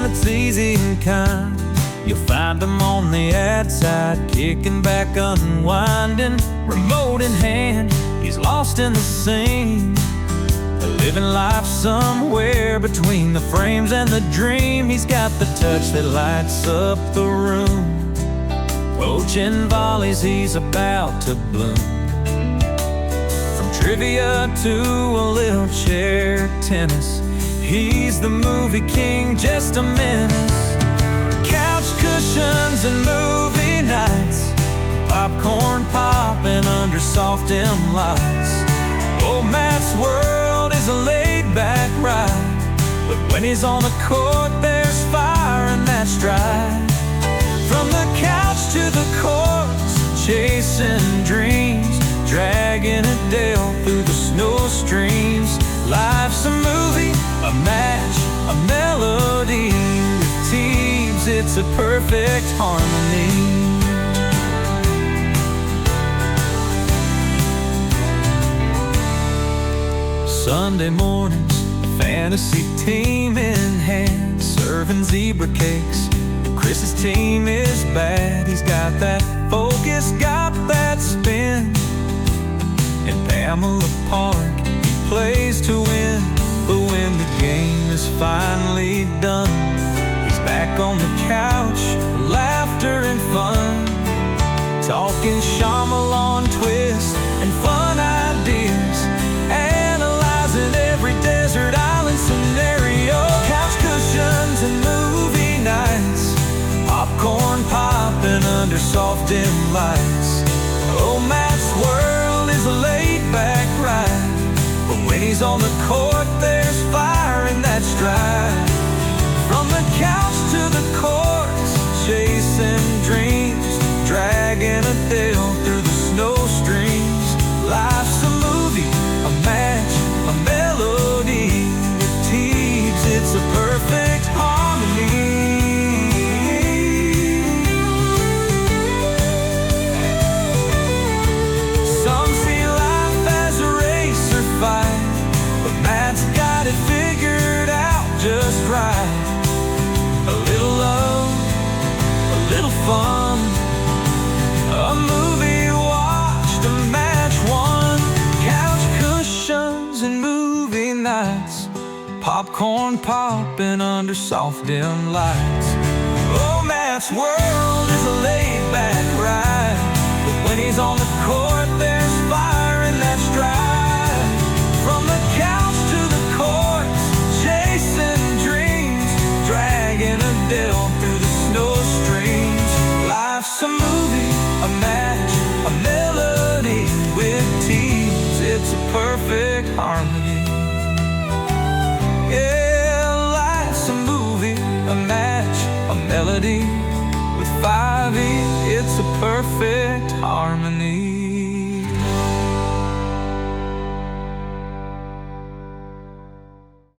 that's easy and kind. You'll find them on the ad side, kicking back, unwinding, remote in hand. He's lost in the scene, living life somewhere between the frames and the dream. He's got the touch that lights up the room. Poaching volleys, he's about to bloom. From trivia to a little chair tennis, he's the movie king, just a menace. Couch cushions and movie nights, popcorn popping under soft dim lights. Old Matt's world is a laid-back ride, but when he's on the court, there's fire in that stride. From the couch to the courts, chasing dreams, dragging Adele through the snow streams. Life's a movie, a match, a melody. With Teebs, it's a perfect harmony. Sunday mornings, fantasy team in hand, serving zebra cakes. Chris's team is bad. He's got that focus, got that spin. In Pamela Park, he plays to win. But when the game is finally done, he's back on the couch, laughter and fun, talking Shyamalan twist and fun ideas, analyzing every desert island scenario. Couch cushions and movie nights, popcorn popping under soft dim lights. Oh, Matt's world is a laid-back ride, but when he's on the court, there's fire in that stride. From the couch to the courts, chasing dreams, dragging Adele through the snow streams. Life's a movie, a match, a melody. With Teebs, it's a perfect harmony. Some see life as a race or fight, but Matt's got it figured out just right. A little love, a little fun, a movie watched, a match won. Couch cushions and movie nights, popcorn popping under soft dim lights. Oh, Matt's world is a laid-back ride, but when he's on the court, there's fire in that stride. From the couch to the courts, chasing dreams, dragging Adele through the snow streams. Life's a movie, a match, a melody. With Teebs, it's a perfect harmony. Yeah, life's a movie, a match, a melody. With 5E, it's a perfect harmony.